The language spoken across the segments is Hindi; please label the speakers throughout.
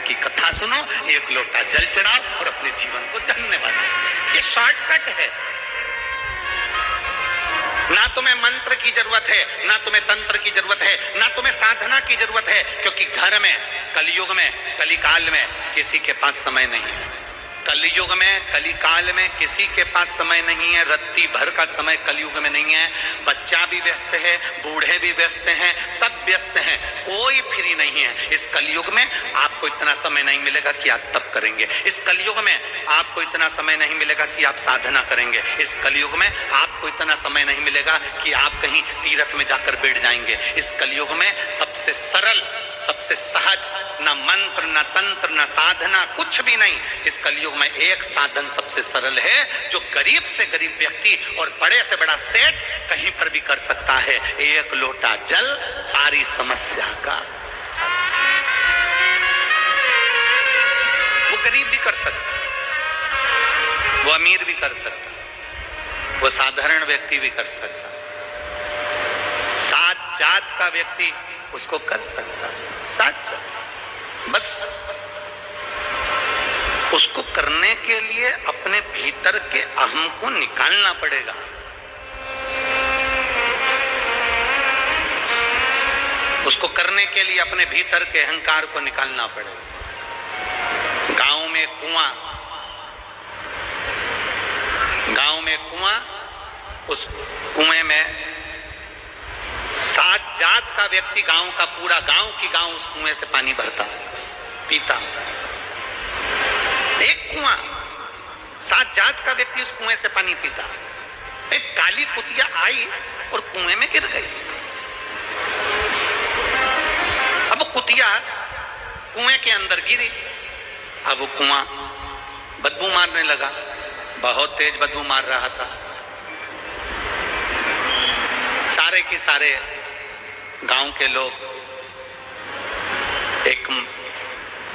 Speaker 1: की कथा सुनो, एक लोटा जल चढ़ाओ और अपने जीवन को धन्य बनाओ। ये शॉर्टकट है। ना तुम्हें मंत्र की जरूरत है, ना तुम्हें तंत्र की जरूरत है, ना तुम्हें साधना की जरूरत है, क्योंकि घर में, कलयुग में, कलिकाल में किसी के पास समय नहीं है। कलयुग में, कलिकाल में किसी के पास समय नहीं है। रत्ती भर का समय कलयुग में नहीं है। बच्चा भी व्यस्त है, बूढ़े भी व्यस्त हैं, सब व्यस्त हैं, कोई फ्री नहीं है। इस कलयुग में आपको इतना समय नहीं मिलेगा कि आप तप करेंगे। इस कलयुग में आपको इतना समय नहीं मिलेगा कि आप साधना करेंगे। इस कलयुग में आपको इतना समय नहीं मिलेगा कि आप कहीं तीर्थ में जाकर बैठ जाएंगे। इस कलयुग में सबसे सरल, सबसे सहज, ना मंत्र, ना तंत्र, ना साधना, कुछ भी नहीं। इस कलयुग में एक साधन सबसे सरल है, जो गरीब से गरीब व्यक्ति और बड़े से बड़ा सेठ कहीं पर भी कर सकता है। एक लोटा जल सारी समस्या का। वो गरीब भी कर सकता, वो अमीर भी कर सकता, वो साधारण व्यक्ति भी कर सकता, सात जात का व्यक्ति उसको कर सकता। सात जात, बस उसको करने के लिए अपने भीतर के अहम को निकालना पड़ेगा। उसको करने के लिए अपने भीतर के अहंकार को निकालना पड़ेगा। गांव में कुआं, गांव में कुआं, उस कुएं में सात जात का व्यक्ति, गांव का पूरा गांव की गांव उस कुएं से पानी भरता, पीता। एक कुआं, सात जात का व्यक्ति उस कुएं से पानी पीता। एक काली कुतिया आई और कुएं में गिर गई। अब वो कुतिया कुएं के अंदर गिरी। अब वो कुआं बदबू मारने लगा, बहुत तेज बदबू मार रहा था। सारे के सारे गांव के लोग एक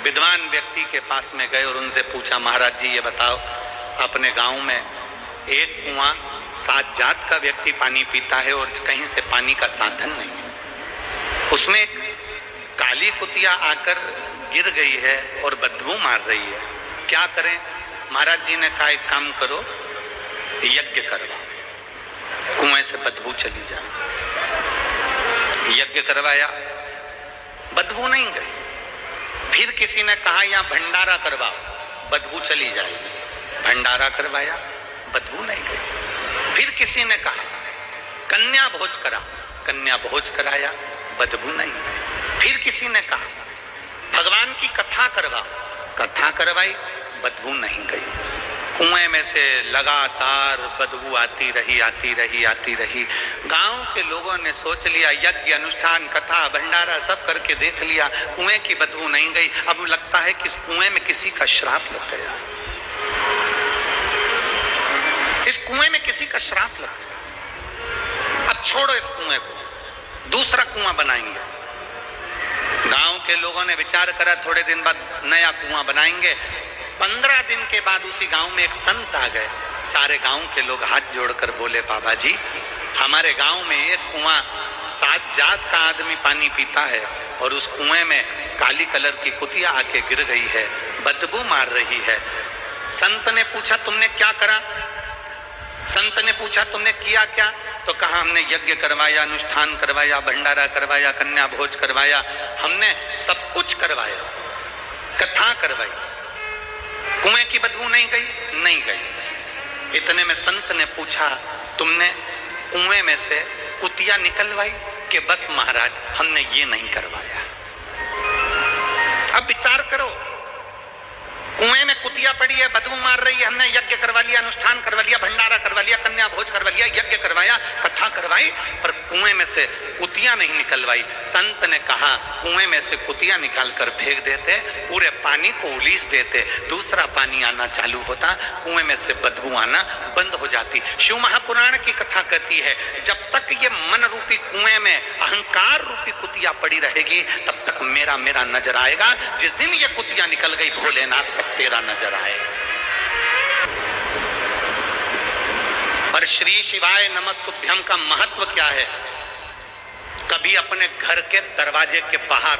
Speaker 1: विद्वान व्यक्ति के पास में गए और उनसे पूछा, महाराज जी ये बताओ, अपने गांव में एक कुआं सात जात का व्यक्ति पानी पीता है और कहीं से पानी का साधन नहीं है, उसमें काली कुतिया आकर गिर गई है और बदबू मार रही है, क्या करें? महाराज जी ने कहा, एक काम करो, यज्ञ करवाओ, कुएं से बदबू चली जाए। यज्ञ करवाया, बदबू नहीं गई। फिर किसी ने कहा, यहाँ भंडारा करवाओ, बदबू चली जाएगी। भंडारा करवाया, बदबू नहीं गई। फिर किसी ने कहा, कन्या भोज कराओ, कन्या भोज कराया, बदबू नहीं गई। फिर किसी ने कहा, भगवान की कथा करवाओ, कथा करवाई, बदबू नहीं गई। कुएं में से लगातार बदबू आती रही, आती रही, आती रही। गांव के लोगों ने सोच लिया, यज्ञ, अनुष्ठान, कथा, भंडारा सब करके देख लिया, कुएं की बदबू नहीं गई। अब लगता है कि इस कुएं में किसी का श्राप लग गया, इस कुएं में किसी का श्राप लग गया। अब छोड़ो इस कुएं को, दूसरा कुआं बनाएंगे। गांव के लोगों ने विचार करा, थोड़े दिन बाद नया कुआं बनाएंगे। 15 दिन के बाद उसी गांव में एक संत आ गए। सारे गांव के लोग हाथ जोड़कर बोले, बाबा जी, हमारे गांव में एक कुआं सात जात का आदमी पानी पीता है और उस कुएं में काली कलर की कुतिया आके गिर गई है, बदबू मार रही है। संत ने पूछा, तुमने क्या करा? संत ने पूछा, तुमने किया क्या? तो कहा, हमने यज्ञ करवाया, अनुष्ठान करवाया, भंडारा करवाया, कन्या भोज करवाया, हमने सब कुछ करवाया, कथा करवाई, कुएं की बदबू नहीं गई? नहीं गई। इतने में संत ने पूछा, तुमने कुएं में से कुतिया निकलवाई? कि बस महाराज, हमने ये नहीं करवाया। अब विचार करो, कुएं में कुतिया पड़ी है, बदबू मार रही है, हमने यज्ञ करवा लिया, अनुष्ठान करवा लिया, भंडारा करवा लिया, कन्या भोज करवा लिया, यज्ञ करवाया, कथा करवाई, पर कुएं में से कुतिया नहीं निकलवाई। संत ने कहा, कुएं में से कुतिया निकाल कर फेंक देते, पूरे पानी को उलीस देते, दूसरा पानी आना चालू होता, कुएं में से बदबू आना बंद हो जाती। शिव महापुराण की कथा कहती है, जब तक ये मन रूपी कुएं में अहंकार रूपी कुतिया पड़ी रहेगी, तब तक मेरा मेरा नजर आएगा। जिस दिन ये कुतिया निकल गई, भोलेनाथ सब तेरा नजर आए। पर श्री शिवाय नमस्तुभ्यम का महत्व क्या है? कभी अपने घर के दरवाजे के बाहर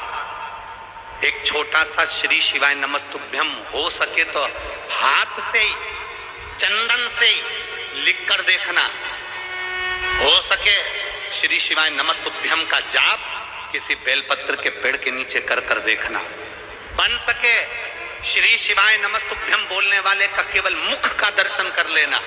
Speaker 1: एक छोटा सा श्री शिवाय नमस्तुभ्यम हो सके तो हाथ से ही, चंदन से ही लिख कर देखना। हो सके श्री शिवाय नमस्तुभ्यम का जाप किसी बेलपत्र के पेड़ के नीचे कर कर देखना। बन सके श्री शिवाय नमस्तुभ्यम बोलने वाले का केवल मुख का दर्शन कर लेना।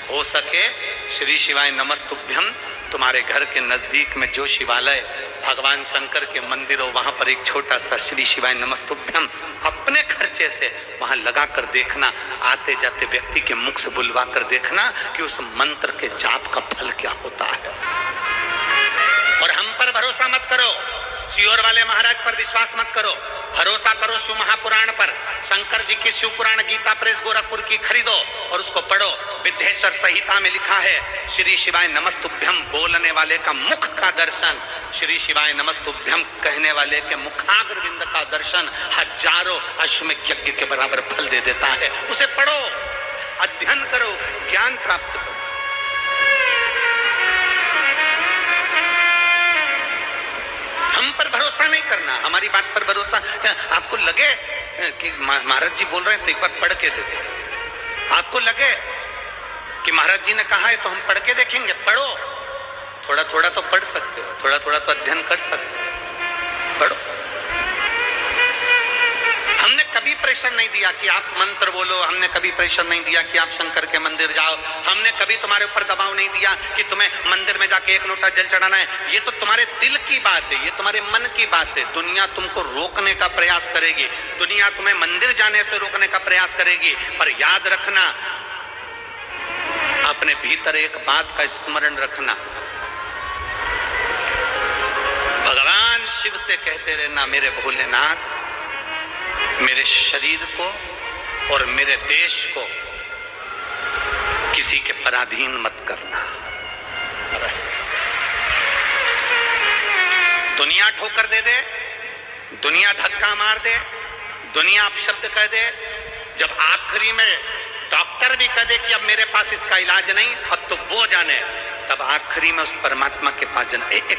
Speaker 1: हो सके श्री शिवाय नमस्तुभ्यम तुम्हारे घर के नजदीक में जो शिवालय भगवान शंकर के मंदिर हो वहां पर एक छोटा सा श्री शिवाय नमस्तुभ्यम अपने खर्चे से वहां लगा कर देखना। आते जाते व्यक्ति के मुख से बुलवा कर देखना कि उस मंत्र के जाप का फल क्या होता है। और हम पर भरोसा मत करो, सियोर वाले महाराज पर विश्वास मत करो, भरोसा करो शिव महापुराण पर। शंकर जी की शिव पुराण गीता प्रेस गोरखपुर की खरीदो और उसको पढ़ो। विद्येश्वर संहिता में लिखा है श्री शिवाय नमस्तुभ्यम बोलने वाले का मुख का दर्शन, श्री शिवाय नमस्तुभ्यम कहने वाले के मुखाग्रविंद का दर्शन हजारों अश्वमेध यज्ञ के बराबर फल दे देता है। उसे पढ़ो, अध्ययन करो, ज्ञान प्राप्त करो। हम पर भरोसा नहीं करना, हमारी बात पर भरोसा। आपको लगे कि महाराज जी बोल रहे हैं तो एक बार पढ़ के देखो। आपको लगे कि महाराज जी ने कहा है तो हम पढ़ के देखेंगे, पढ़ो। थोड़ा थोड़ा तो पढ़ सकते हो, थोड़ा थोड़ा तो अध्ययन कर सकते हो, पढ़ो। हमने कभी प्रेशर नहीं दिया कि आप मंत्र बोलो, हमने कभी प्रेशर नहीं दिया कि आप शंकर के मंदिर जाओ, हमने कभी तुम्हारे ऊपर दबाव नहीं दिया कि तुम्हें मंदिर में जाके एक लोटा जल चढ़ाना है। ये तो तुम्हारे दिल की बात है, ये तुम्हारे मन की बात है। दुनिया तुमको रोकने का प्रयास करेगी, दुनिया तुम्हें मंदिर जाने से रोकने का प्रयास करेगी, पर याद रखना, अपने भीतर एक बात का स्मरण रखना, भगवान शिव से कहते रहना, मेरे भोलेनाथ मेरे शरीर को और मेरे देश को किसी के पराधीन मत करना। दुनिया ठोकर दे दे, दुनिया धक्का मार दे, दुनिया अपशब्द कह दे, जब आखिरी में डॉक्टर भी कह दे कि अब मेरे पास इसका इलाज नहीं, अब तो वो जाने, तब आखिरी में उस परमात्मा के पास जाना। एक